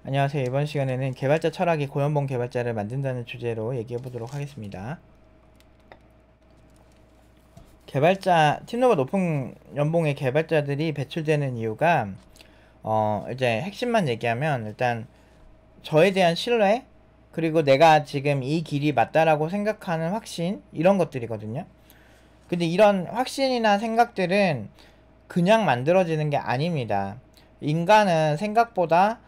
안녕하세요. 이번 시간에는 개발자 철학이 고연봉 개발자를 만든다는 주제로 얘기해 보도록 하겠습니다. 개발자, 팀노가 높은 연봉의 개발자들이 배출되는 이유가 이제 핵심만 얘기하면 일단 저에 대한 신뢰, 그리고 내가 지금 이 길이 맞다라고 생각하는 확신, 이런 것들이거든요. 근데 이런 확신이나 생각들은 그냥 만들어지는 게 아닙니다. 인간은 생각보다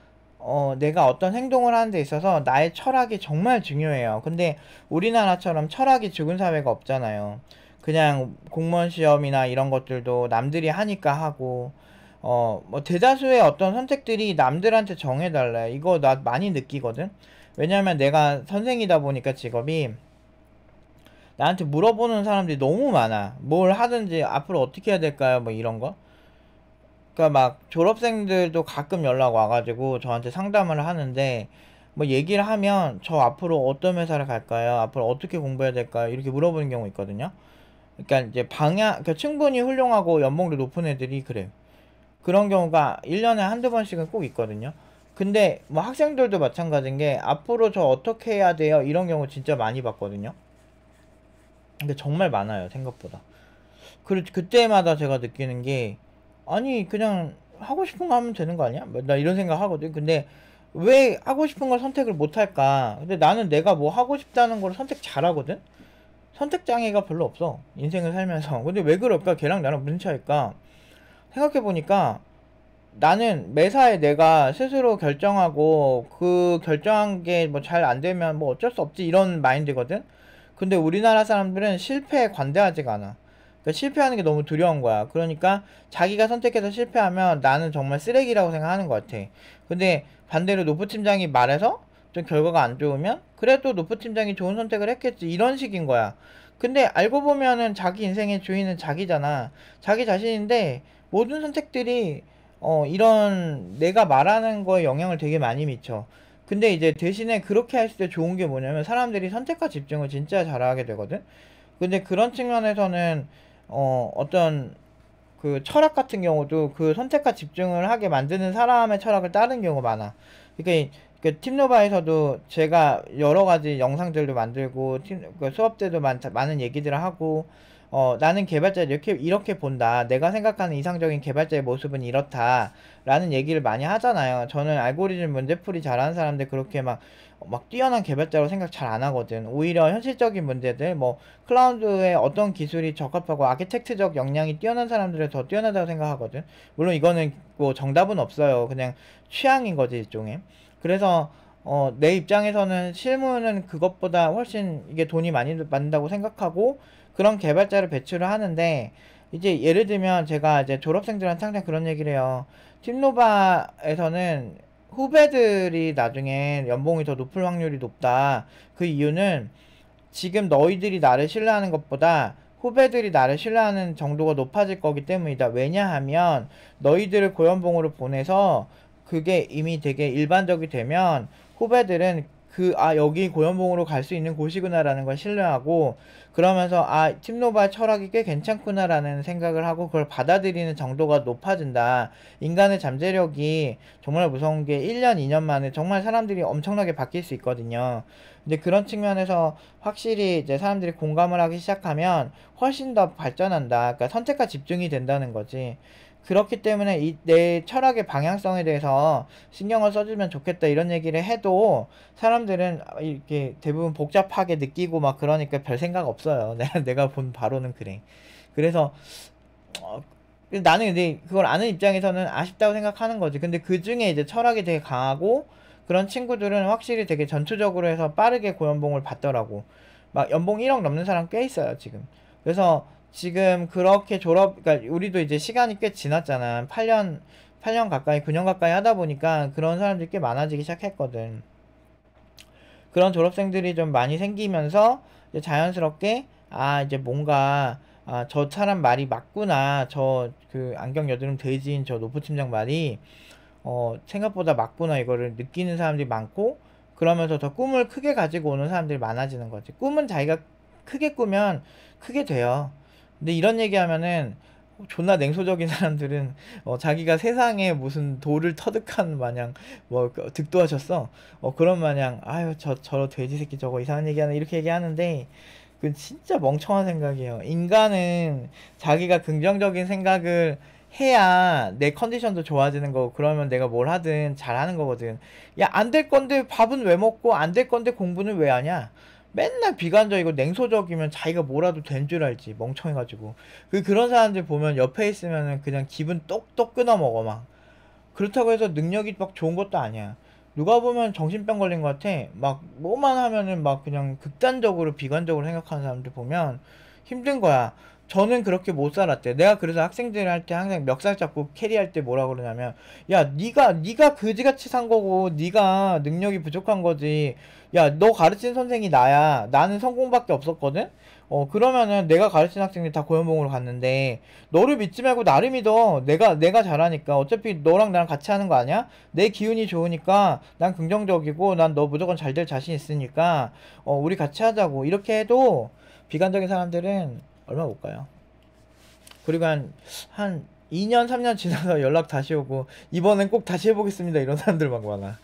내가 어떤 행동을 하는 데 있어서 나의 철학이 정말 중요해요. 근데 우리나라처럼 철학이 죽은 사회가 없잖아요. 그냥 공무원 시험이나 이런 것들도 남들이 하니까 하고, 뭐 대다수의 어떤 선택들이 남들한테 정해달래. 이거 나 많이 느끼거든? 왜냐면 내가 선생이다 보니까 직업이 나한테 물어보는 사람들이 너무 많아. 뭘 하든지 앞으로 어떻게 해야 될까요? 뭐 이런 거. 그러니까 막 졸업생들도 가끔 연락 와가지고 저한테 상담을 하는데 뭐 얘기를 하면 저 앞으로 어떤 회사를 갈까요? 앞으로 어떻게 공부해야 될까요? 이렇게 물어보는 경우 있거든요. 그러니까 이제 그러니까 충분히 훌륭하고 연봉도 높은 애들이 그래. 그런 경우가 1년에 한두 번씩은 꼭 있거든요. 근데 뭐 학생들도 마찬가지인 게 앞으로 저 어떻게 해야 돼요? 이런 경우 진짜 많이 봤거든요. 근데 정말 많아요, 생각보다. 그때마다 제가 느끼는 게, 아니, 그냥 하고 싶은 거 하면 되는 거 아니야? 뭐 나 이런 생각 하거든. 근데 왜 하고 싶은 걸 선택을 못 할까? 근데 나는 내가 뭐 하고 싶다는 걸 선택 잘하거든? 선택 장애가 별로 없어. 인생을 살면서. 근데 왜 그럴까? 걔랑 나랑 무슨 차이일까? 생각해보니까 나는 매사에 내가 스스로 결정하고 그 결정한 게 뭐 잘 안 되면 뭐 어쩔 수 없지 이런 마인드거든? 근데 우리나라 사람들은 실패에 관대하지가 않아. 그러니까 실패하는 게 너무 두려운 거야. 그러니까 자기가 선택해서 실패하면 나는 정말 쓰레기라고 생각하는 것 같아. 근데 반대로 노프 팀장이 말해서 좀 결과가 안 좋으면 그래도 노프 팀장이 좋은 선택을 했겠지 이런 식인 거야. 근데 알고 보면은 자기 인생의 주인은 자기잖아. 자기 자신인데 모든 선택들이 이런 내가 말하는 거에 영향을 되게 많이 미쳐. 근데 이제 대신에 그렇게 했을 때 좋은 게 뭐냐면 사람들이 선택과 집중을 진짜 잘하게 되거든. 근데 그런 측면에서는 어떤 그 철학 같은 경우도 그 선택과 집중을 하게 만드는 사람의 철학을 따르는 경우가 많아. 그러니까 그 팀노바에서도 제가 여러 가지 영상들도 만들고 그 수업 때도 많은 얘기들을 하고 나는 개발자를 이렇게 본다. 내가 생각하는 이상적인 개발자의 모습은 이렇다. 라는 얘기를 많이 하잖아요. 저는 알고리즘 문제풀이 잘하는 사람들 그렇게 막 뛰어난 개발자로 생각 잘 안 하거든. 오히려 현실적인 문제들, 뭐, 클라우드에 어떤 기술이 적합하고 아키텍트적 역량이 뛰어난 사람들을 더 뛰어나다고 생각하거든. 물론 이거는 뭐 정답은 없어요. 그냥 취향인 거지, 일종의. 그래서, 내 입장에서는 실무는 그것보다 훨씬 이게 돈이 많이 받는다고 생각하고, 그런 개발자를 배출을 하는데, 이제 예를 들면 제가 이제 졸업생들한테 항상 그런 얘기를 해요. 팀노바에서는 후배들이 나중에 연봉이 더 높을 확률이 높다. 그 이유는 지금 너희들이 나를 신뢰하는 것보다 후배들이 나를 신뢰하는 정도가 높아질 거기 때문이다. 왜냐하면 너희들을 고연봉으로 보내서 그게 이미 되게 일반적이 되면 후배들은 여기 고연봉으로 갈 수 있는 곳이구나라는 걸 신뢰하고 그러면서 팀노바의 철학이 꽤 괜찮구나라는 생각을 하고 그걸 받아들이는 정도가 높아진다. 인간의 잠재력이 정말 무서운 게 1년, 2년 만에 정말 사람들이 엄청나게 바뀔 수 있거든요. 근데 그런 측면에서 확실히 이제 사람들이 공감을 하기 시작하면 훨씬 더 발전한다. 그러니까 선택과 집중이 된다는 거지. 그렇기 때문에 내 철학의 방향성에 대해서 신경을 써주면 좋겠다 이런 얘기를 해도 사람들은 이렇게 대부분 복잡하게 느끼고 막 그러니까 별 생각 없어요. 내가 본 바로는 그래. 그래서 어, 나는 근데 그걸 아는 입장에서는 아쉽다고 생각하는 거지. 근데 그 중에 이제 철학이 되게 강하고 그런 친구들은 확실히 되게 전투적으로 해서 빠르게 고연봉을 받더라고. 막 연봉 1억 넘는 사람 꽤 있어요, 지금. 그래서 지금 그렇게 그러니까 우리도 이제 시간이 꽤 지났잖아. 8년 가까이, 9년 가까이 하다 보니까 그런 사람들이 꽤 많아지기 시작했거든. 그런 졸업생들이 좀 많이 생기면서 이제 자연스럽게 이제 뭔가 저 사람 말이 맞구나. 저 그 안경 여드름 돼지인 저 노프 팀장 말이 생각보다 맞구나 이거를 느끼는 사람들이 많고 그러면서 더 꿈을 크게 가지고 오는 사람들이 많아지는 거지. 꿈은 자기가 크게 꾸면 크게 돼요. 근데 이런 얘기하면은 존나 냉소적인 사람들은 자기가 세상에 무슨 돌을 터득한 마냥 득도하셨어. 그런 마냥 아유 저 돼지 새끼 저거 이상한 얘기하네 이렇게 얘기하는데 그건 진짜 멍청한 생각이에요. 인간은 자기가 긍정적인 생각을 해야 내 컨디션도 좋아지는 거고 그러면 내가 뭘 하든 잘하는 거거든. 야, 안 될 건데 밥은 왜 먹고 안 될 건데 공부는 왜 하냐? 맨날 비관적이고 냉소적이면 자기가 뭐라도 된 줄 알지. 멍청해가지고. 그런 사람들 보면 옆에 있으면은 그냥 기분 똑똑 끊어먹어 막. 그렇다고 해서 능력이 막 좋은 것도 아니야. 누가 보면 정신병 걸린 것 같아. 막 뭐만 하면은 막 그냥 극단적으로 비관적으로 생각하는 사람들 보면 힘든 거야. 저는 그렇게 못 살았대. 내가 그래서 학생들 할 때 항상 멱살 잡고 캐리할 때 뭐라 그러냐면 야 네가 그지같이 산 거고 네가 능력이 부족한 거지. 야 너 가르친 선생이 나야. 나는 성공밖에 없었거든. 그러면은 내가 가르친 학생들이 다 고연봉으로 갔는데 너를 믿지 말고 나를 믿어. 내가 잘하니까. 어차피 너랑 나랑 같이 하는 거 아니야? 내 기운이 좋으니까 난 긍정적이고 난 너 무조건 잘 될 자신 있으니까 우리 같이 하자고. 이렇게 해도 비관적인 사람들은 얼마 못 가요. 그리고 한 2년 3년 지나서 연락 다시 오고 이번엔 꼭 다시 해보겠습니다 이런 사람들 막 많아.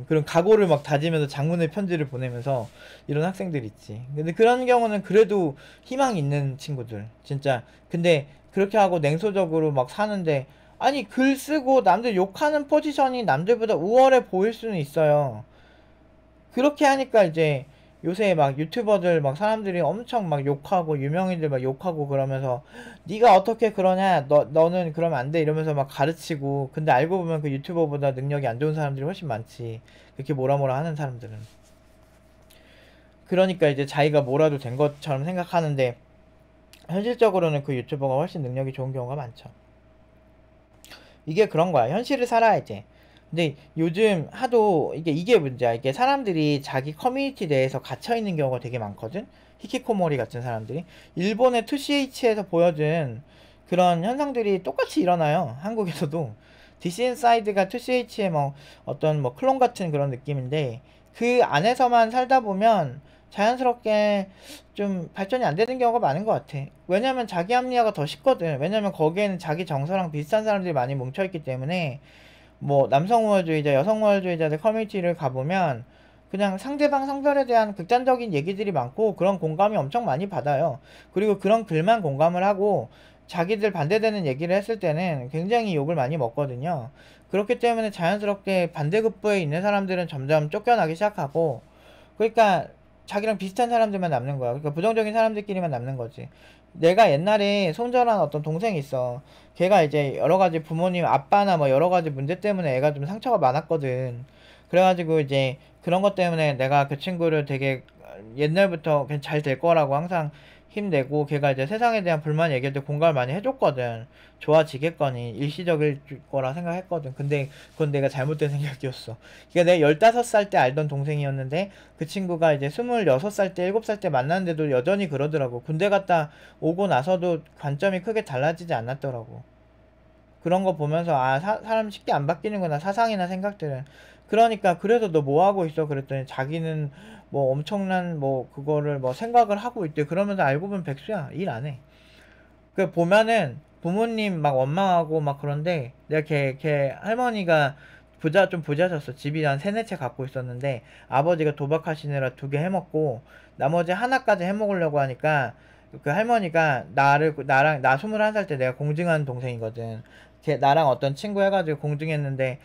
그런 각오를 막 다지면서 장문의 편지를 보내면서 이런 학생들 있지. 근데 그런 경우는 그래도 희망 있는 친구들. 진짜. 근데 그렇게 하고 냉소적으로 막 사는데, 아니, 글 쓰고 남들 욕하는 포지션이 남들보다 우월해 보일 수는 있어요. 그렇게 하니까 이제 요새 막 유튜버들 막 사람들이 엄청 막 욕하고 유명인들 막 욕하고 그러면서 네가 어떻게 그러냐 너는 그러면 안 돼 이러면서 막 가르치고 근데 알고 보면 그 유튜버보다 능력이 안 좋은 사람들이 훨씬 많지. 그렇게 뭐라 하는 사람들은. 그러니까 이제 자기가 뭐라도 된 것처럼 생각하는데 현실적으로는 그 유튜버가 훨씬 능력이 좋은 경우가 많죠. 이게 그런 거야. 현실을 살아야지. 근데 요즘 하도 이게 문제야. 이게 사람들이 자기 커뮤니티 내에서 gat혀 있는 경우가 되게 많거든. 히키코모리 같은 사람들이 일본의 2CH에서 보여준 그런 현상들이 똑같이 일어나요. 한국에서도 디스인사이드가 2CH의 뭐 어떤 뭐 클론 같은 그런 느낌인데 그 안에서만 살다 보면 자연스럽게 좀 발전이 안 되는 경우가 많은 것 같아. 왜냐면 자기 합리화가 더 쉽거든. 왜냐면 거기에는 자기 정서랑 비슷한 사람들이 많이 뭉쳐있기 때문에 뭐 남성 우월주의자, 여성 우월주의자들 커뮤니티를 가보면 그냥 상대방 성별에 대한 극단적인 얘기들이 많고 그런 공감이 엄청 많이 받아요. 그리고 그런 글만 공감을 하고 자기들 반대되는 얘기를 했을 때는 굉장히 욕을 많이 먹거든요. 그렇기 때문에 자연스럽게 반대급부에 있는 사람들은 점점 쫓겨나기 시작하고 그러니까 자기랑 비슷한 사람들만 남는 거야. 그러니까 부정적인 사람들끼리만 남는 거지. 내가 옛날에 손절한 어떤 동생이 있어. 걔가 이제 여러 가지 부모님, 아빠나 뭐 여러 가지 문제 때문에 애가 좀 상처가 많았거든. 그래가지고 이제 그런 것 때문에 내가 그 친구를 되게 옛날부터 그냥 잘 될 거라고 항상 힘내고 걔가 이제 세상에 대한 불만 얘기할 때 공감을 많이 해줬거든. 좋아지겠거니 일시적일 거라 생각했거든. 근데 그건 내가 잘못된 생각이었어. 그러니까 내가 15살 때 알던 동생이었는데 그 친구가 이제 26살 때 7살 때 만났는데도 여전히 그러더라고. 군대 갔다 오고 나서도 관점이 크게 달라지지 않았더라고. 그런 거 보면서 사람 쉽게 안 바뀌는구나 사상이나 생각들은. 그러니까 그래서 너 뭐 하고 있어 그랬더니 자기는 뭐 엄청난 뭐 그거를 뭐 생각을 하고 있대. 그러면서 알고 보면 백수야. 일 안 해. 그 보면은 부모님 막 원망하고 막 그런데 내가 걔 할머니가 좀 부자셨어. 집이 한 세네 채 갖고 있었는데 아버지가 도박하시느라 2개 해먹고 나머지 하나까지 해먹으려고 하니까 그 할머니가 나랑 나 21살 때 내가 공증한 동생이거든. 나랑 어떤 친구 해가지고 공증했는데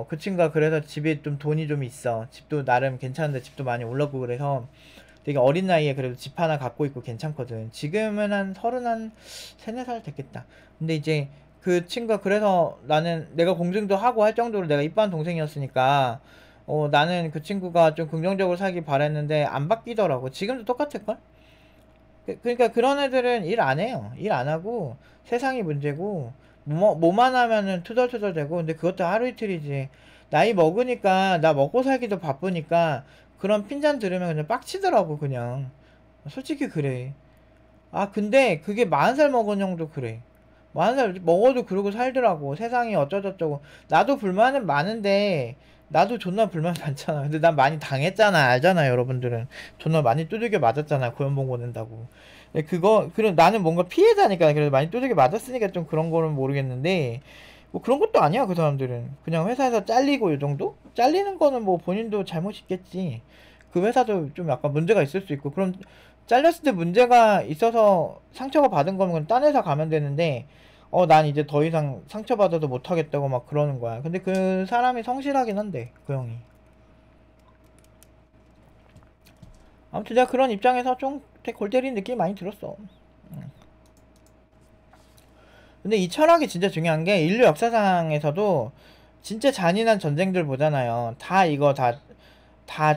그 친구가 그래서 집에 좀 돈이 좀 있어. 집도 나름 괜찮은데 집도 많이 올랐고 그래서 되게 어린 나이에 그래도 집 하나 갖고 있고 괜찮거든. 지금은 한 34살 됐겠다. 근데 이제 그 친구가 그래서 나는 내가 공증도 하고 할 정도로 내가 이뻐한 동생이었으니까 나는 그 친구가 좀 긍정적으로 살길 바랬는데 안 바뀌더라고. 지금도 똑같을걸? 그러니까 그런 애들은 일 안 해요. 일 안 하고 세상이 문제고 뭐만 하면은 투덜투덜 대고 근데 그것도 하루 이틀이지. 나이 먹으니까 나 먹고 살기도 바쁘니까 그런 핀잔 들으면 그냥 빡치더라고 그냥. 솔직히 그래. 근데 그게 40살 먹은 형도 그래. 40살 먹어도 그러고 살더라고. 세상이 어쩌저쩌고. 나도 불만은 많은데 나도 존나 불만 많잖아. 근데 난 많이 당했잖아. 알잖아 여러분들은. 존나 많이 두들겨 맞았잖아. 고연봉 보낸다고. 그럼 나는 뭔가 피해자니까, 그래도 많이 두들겨 맞았으니까 좀 그런 거는 모르겠는데, 뭐 그런 것도 아니야, 그 사람들은. 그냥 회사에서 잘리고 요 정도? 잘리는 거는 뭐 본인도 잘못이 있겠지. 그 회사도 좀 약간 문제가 있을 수 있고, 그럼 잘렸을 때 문제가 있어서 상처가 받은 거면 딴 회사 가면 되는데, 난 이제 더 이상 상처받아도 못하겠다고 막 그러는 거야. 근데 그 사람이 성실하긴 한데, 그 형이. 아무튼 내가 그런 입장에서 좀 되게 골 때리는 느낌이 많이 들었어. 근데 이 철학이 진짜 중요한 게, 인류 역사상에서도 진짜 잔인한 전쟁들 보잖아요. 다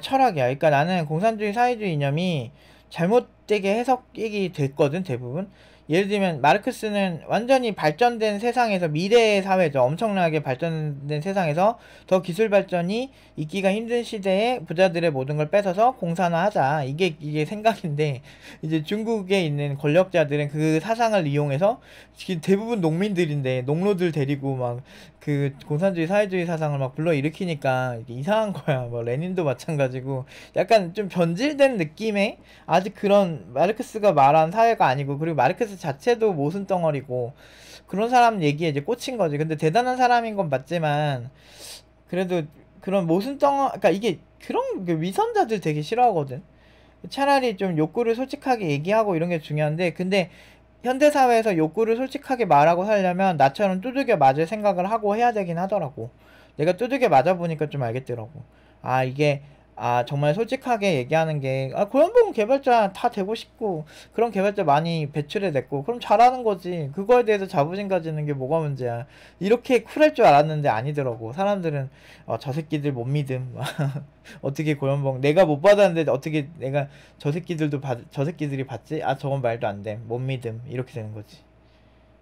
철학이야. 그러니까 나는 공산주의 사회주의 이념이 잘못되게 해석이 됐거든, 대부분. 예를 들면 마르크스는 완전히 발전된 세상에서, 미래의 사회죠, 엄청나게 발전된 세상에서 더 기술 발전이 있기가 힘든 시대에 부자들의 모든 걸 뺏어서 공산화하자, 이게 생각인데, 이제 중국에 있는 권력자들은 그 사상을 이용해서 지금 대부분 농민들인데 농노들 데리고 막 그 공산주의 사회주의 사상을 막 불러일으키니까 이게 이상한 거야. 뭐 레닌도 마찬가지고, 약간 좀 변질된 느낌의, 아직 그런 마르크스가 말한 사회가 아니고, 그리고 마르크스 자체도 모순덩어리고, 그런 사람 얘기에 이제 꽂힌 거지. 근데 대단한 사람인 건 맞지만, 그래도 그런 그러니까 이게 그런 그 위선자들 되게 싫어하거든. 차라리 좀 욕구를 솔직하게 얘기하고 이런 게 중요한데, 근데 현대사회에서 욕구를 솔직하게 말하고 살려면 나처럼 두들겨 맞을 생각을 하고 해야 되긴 하더라고. 내가 두들겨 맞아보니까 좀 알겠더라고. 이게, 정말 솔직하게 얘기하는 게, 고연봉 개발자 다 되고 싶고, 그런 개발자 많이 배출해냈고, 그럼 잘하는 거지. 그거에 대해서 자부심 가지는 게 뭐가 문제야. 이렇게 쿨할 줄 알았는데 아니더라고. 사람들은, 저 새끼들 못 믿음. 어떻게 고연봉, 내가 못 받았는데 어떻게 내가 저 새끼들이 받지? 저건 말도 안 돼. 못 믿음. 이렇게 되는 거지.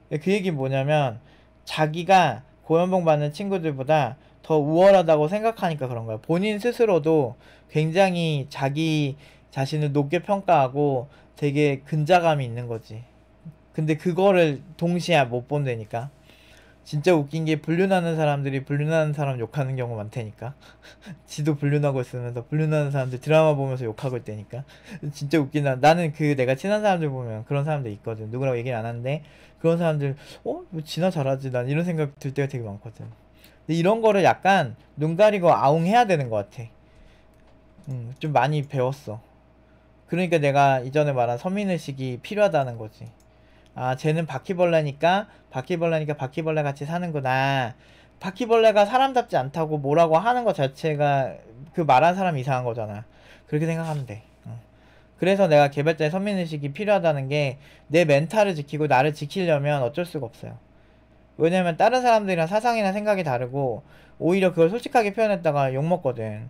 그 얘기는 뭐냐면, 자기가 고연봉 받는 친구들보다 더 우월하다고 생각하니까 그런 거야. 본인 스스로도 굉장히 자기 자신을 높게 평가하고 되게 근자감이 있는 거지. 근데 그거를 동시에 못 본다니까. 진짜 웃긴 게, 불륜하는 사람들이 불륜하는 사람 욕하는 경우 많다니까. 지도 불륜하고 있으면서 불륜하는 사람들 드라마 보면서 욕하고 있다니까. 진짜 웃긴다. 나는 내가 친한 사람들 보면 그런 사람들 있거든. 누구라고 얘기는 안 하는데, 그런 사람들, 뭐 지나 잘하지. 난 이런 생각 들 때가 되게 많거든. 근데 이런 거를 약간 눈 가리고 아웅해야 되는 것 같아. 좀 많이 배웠어. 그러니까 내가 이전에 말한 선민의식이 필요하다는 거지. 쟤는 바퀴벌레니까 바퀴벌레 같이 사는구나. 바퀴벌레가 사람답지 않다고 뭐라고 하는 것 자체가 그 말한 사람이 이상한 거잖아. 그렇게 생각하면 돼. 그래서 내가 개발자의 선민의식이 필요하다는 게, 내 멘탈을 지키고 나를 지키려면 어쩔 수가 없어요. 왜냐면 다른 사람들이랑 사상이나 생각이 다르고, 오히려 그걸 솔직하게 표현했다가 욕먹거든.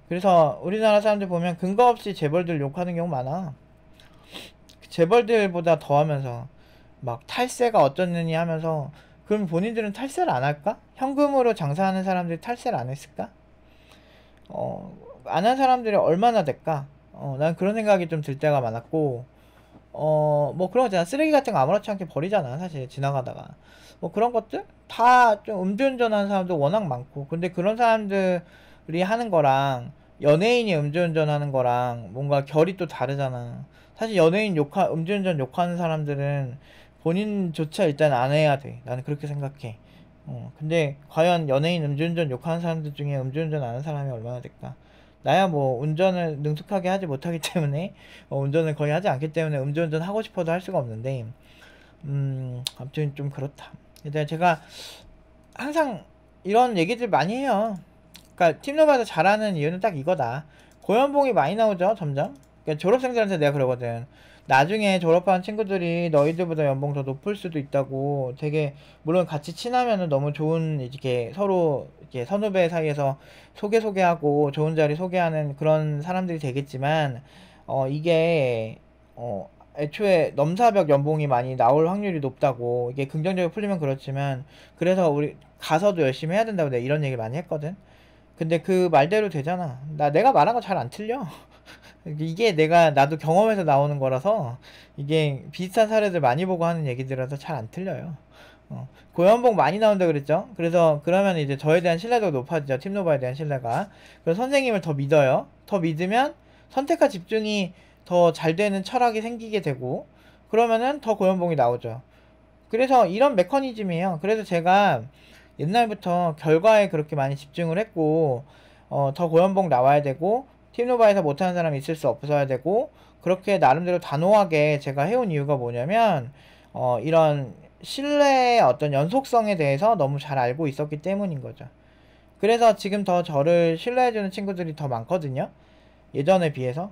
그래서 우리나라 사람들 보면 근거 없이 재벌들 욕하는 경우 많아. 재벌들보다 더 하면서 막 탈세가 어쩌느니 하면서, 그럼 본인들은 탈세를 안 할까? 현금으로 장사하는 사람들이 탈세를 안 했을까? 안 한 사람들이 얼마나 될까? 난 그런 생각이 좀 들 때가 많았고, 뭐 그런 거잖아. 쓰레기 같은 거 아무렇지 않게 버리잖아, 사실 지나가다가. 뭐 그런 것들 다 좀, 음주운전 하는 사람도 워낙 많고. 근데 그런 사람들이 하는 거랑 연예인이 음주운전 하는 거랑 뭔가 결이 또 다르잖아. 사실 음주운전 욕하는 사람들은 본인조차 일단 안 해야 돼. 나는 그렇게 생각해. 근데 과연 연예인 음주운전 욕하는 사람들 중에 음주운전 안 하는 사람이 얼마나 될까? 나야 뭐 운전을 능숙하게 하지 못하기 때문에, 운전을 거의 하지 않기 때문에 음주운전 하고 싶어도 할 수가 없는데, 아무튼 좀 그렇다. 일단 제가 항상 이런 얘기들 많이 해요. 그러니까 팀노바에서 잘하는 이유는 딱 이거다. 고연봉이 많이 나오죠, 점점. 그러니까 졸업생들한테 내가 그러거든. 나중에 졸업한 친구들이 너희들보다 연봉 더 높을 수도 있다고. 되게, 물론 같이 친하면은 너무 좋은, 이렇게 서로 이렇게 선후배 사이에서 소개하고 좋은 자리 소개하는 그런 사람들이 되겠지만, 이게, 애초에 넘사벽 연봉이 많이 나올 확률이 높다고. 이게 긍정적으로 풀리면 그렇지만, 그래서 우리 가서도 열심히 해야 된다고 내가 이런 얘기 많이 했거든. 근데 그 말대로 되잖아. 내가 말한 거 잘 안 틀려. 이게 나도 경험에서 나오는 거라서, 이게 비슷한 사례들 많이 보고 하는 얘기들이라서 잘 안 틀려요. 고연봉 많이 나온다 그랬죠? 그러면 이제 저에 대한 신뢰도가 높아지죠. 팀노바에 대한 신뢰가. 그래서 선생님을 더 믿어요. 더 믿으면 선택과 집중이 더 잘 되는 철학이 생기게 되고, 그러면은 더 고연봉이 나오죠. 그래서 이런 메커니즘이에요. 그래서 제가 옛날부터 결과에 그렇게 많이 집중을 했고, 더 고연봉 나와야 되고, 팀노바에서 못하는 사람이 있을 수 없어야 되고, 그렇게 나름대로 단호하게 제가 해온 이유가 뭐냐면, 이런 신뢰의 어떤 연속성에 대해서 너무 잘 알고 있었기 때문인 거죠. 그래서 지금 더 저를 신뢰해주는 친구들이 더 많거든요. 예전에 비해서.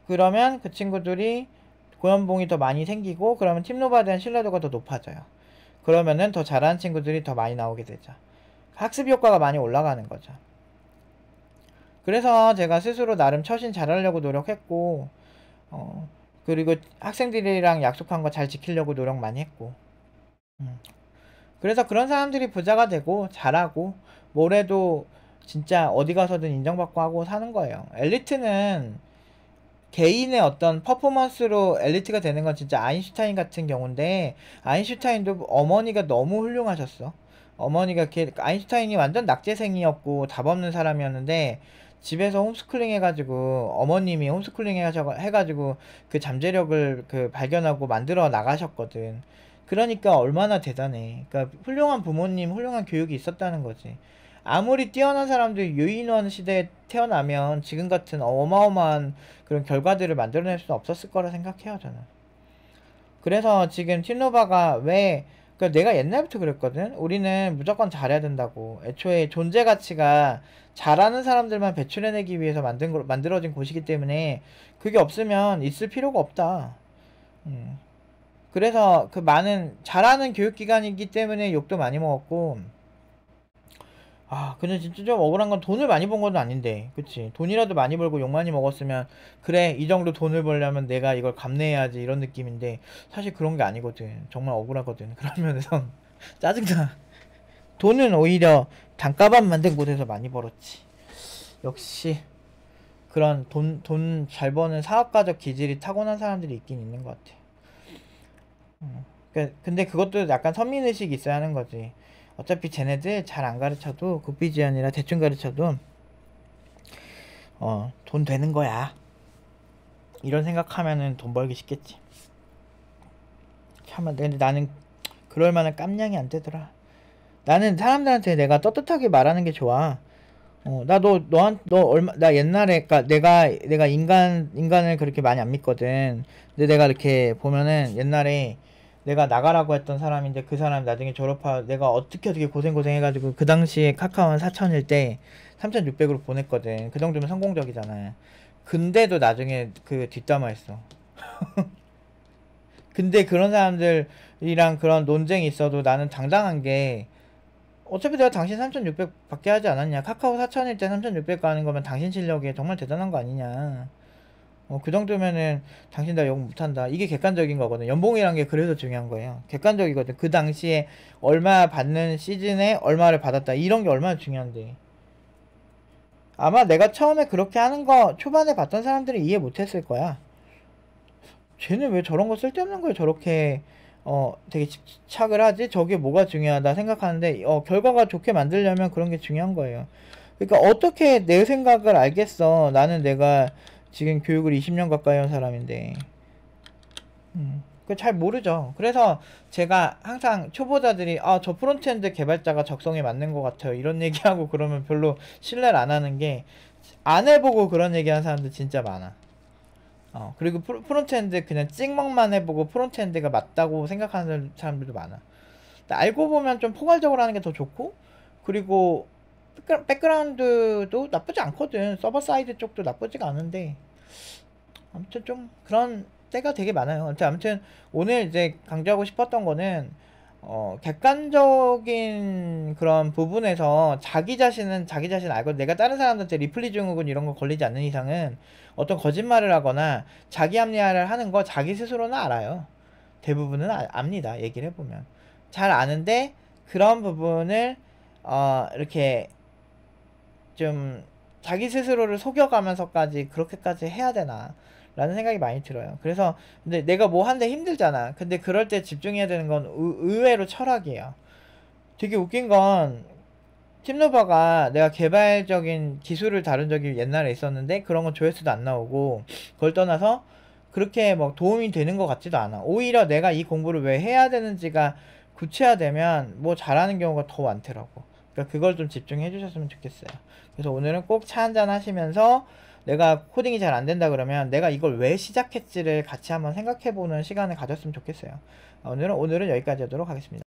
그러면 그 친구들이 고연봉이 더 많이 생기고, 그러면 팀노바에 대한 신뢰도가 더 높아져요. 그러면은 더 잘하는 친구들이 더 많이 나오게 되죠. 학습 효과가 많이 올라가는 거죠. 그래서 제가 스스로 나름 처신 잘하려고 노력했고, 어, 그리고 학생들이랑 약속한 거 잘 지키려고 노력 많이 했고, 음. 그래서 그런 사람들이 부자가 되고 잘하고 뭐래도 진짜 어디 가서든 인정받고 하고 사는 거예요. 엘리트는 개인의 어떤 퍼포먼스로 엘리트가 되는 건 진짜 아인슈타인 같은 경우인데, 아인슈타인도 어머니가 너무 훌륭하셨어. 어머니가 아인슈타인이 완전 낙제생이었고 답 없는 사람이었는데, 집에서 홈스쿨링 해가지고 어머님이 홈스쿨링 해가지고 그 잠재력을 그 발견하고 만들어 나가셨거든. 그러니까 얼마나 대단해. 그러니까 훌륭한 부모님, 훌륭한 교육이 있었다는 거지. 아무리 뛰어난 사람들이 유인원 시대에 태어나면 지금 같은 어마어마한 그런 결과들을 만들어낼 수는 없었을 거라 생각해요, 저는. 그래서 지금 틸노바가 왜, 그러니까 내가 옛날부터 그랬거든. 우리는 무조건 잘해야 된다고. 애초에 존재 가치가 잘하는 사람들만 배출해내기 위해서 만들어진 곳이기 때문에 그게 없으면 있을 필요가 없다. 그래서 그 많은 잘하는 교육기관이기 때문에 욕도 많이 먹었고, 근데 진짜 좀 억울한 건 돈을 많이 번 건 아닌데, 그치? 돈이라도 많이 벌고 욕 많이 먹었으면, 그래, 이 정도 돈을 벌려면 내가 이걸 감내해야지, 이런 느낌인데, 사실 그런 게 아니거든. 정말 억울하거든. 그런 면에서, 짜증나. 돈은 오히려 단가반 만든 곳에서 많이 벌었지. 역시, 그런 돈 잘 버는 사업가적 기질이 타고난 사람들이 있긴 있는 것 같아. 근데 그것도 약간 선민의식이 있어야 하는 거지. 어차피 쟤네들 잘 안 가르쳐도, 국비지 아니라 대충 가르쳐도 돈 되는 거야, 이런 생각하면은 돈 벌기 쉽겠지. 참, 근데 나는 그럴 만한 깜냥이 안 되더라. 나는 사람들한테 내가 떳떳하게 말하는 게 좋아. 너 얼마, 나 옛날에, 내가 인간을 그렇게 많이 안 믿거든. 근데 내가 이렇게 보면은 옛날에 내가 나가라고 했던 사람인데, 그 사람 나중에 내가 어떻게 고생 해가지고 그 당시에 카카오는 4천일 때 3,600으로 보냈거든. 그 정도면 성공적이잖아. 근데도 나중에 그 뒷담화했어. 근데 그런 사람들이랑 그런 논쟁이 있어도 나는 당당한 게, 어차피 내가 당신 3,600 받게 하지 않았냐. 카카오 4천일 때 3,600 가는 거면 당신 실력이 정말 대단한 거 아니냐. 그 정도면은 당신 다 욕 못한다. 이게 객관적인 거거든. 연봉이란 게 그래서 중요한 거예요. 객관적이거든. 그 당시에 얼마 받는 시즌에 얼마를 받았다. 이런 게 얼마나 중요한데. 아마 내가 처음에 그렇게 하는 거 초반에 봤던 사람들이 이해 못했을 거야. 쟤는 왜 저런 거 쓸데없는 거에 저렇게 되게 집착을 하지? 저게 뭐가 중요하다 생각하는데, 결과가 좋게 만들려면 그런 게 중요한 거예요. 그러니까 어떻게 내 생각을 알겠어. 나는 내가 지금 교육을 20년 가까이 한 사람인데. 그 잘 모르죠. 그래서 제가 항상 초보자들이 저 프론트엔드 개발자가 적성에 맞는 것 같아요, 이런 얘기하고 그러면 별로 신뢰를 안 하는 게, 안 해보고 그런 얘기하는 사람들 진짜 많아. 그리고 프론트엔드 그냥 찍먹만 해보고 프론트엔드가 맞다고 생각하는 사람들도 많아. 알고 보면 좀 포괄적으로 하는 게 더 좋고, 그리고 백그라운드도 나쁘지 않거든. 서버 사이드 쪽도 나쁘지가 않은데, 아무튼 좀 그런 때가 되게 많아요. 아무튼 오늘 이제 강조하고 싶었던 거는, 객관적인 그런 부분에서 자기 자신은 자기 자신 알고, 내가 다른 사람한테 리플리 증후군 이런 거 걸리지 않는 이상은 어떤 거짓말을 하거나 자기 합리화를 하는 거 자기 스스로는 알아요. 대부분은 압니다. 얘기를 해보면 잘 아는데, 그런 부분을 이렇게 좀 자기 스스로를 속여가면서까지 그렇게까지 해야 되나 라는 생각이 많이 들어요. 그래서 근데 내가 뭐 하는데 힘들잖아. 근데 그럴 때 집중해야 되는 건 의외로 철학이에요. 되게 웃긴 건, 팀노바가 내가 개발적인 기술을 다룬 적이 옛날에 있었는데 그런 건 조회수도 안 나오고, 그걸 떠나서 그렇게 뭐 도움이 되는 것 같지도 않아. 오히려 내가 이 공부를 왜 해야 되는지가 구체화되면 뭐 잘하는 경우가 더 많더라고. 그러니까 그걸 좀 집중해 주셨으면 좋겠어요. 그래서 오늘은 꼭 차 한잔 하시면서 내가 코딩이 잘 안 된다 그러면 내가 이걸 왜 시작했지를 같이 한번 생각해 보는 시간을 가졌으면 좋겠어요. 오늘은 여기까지 하도록 하겠습니다.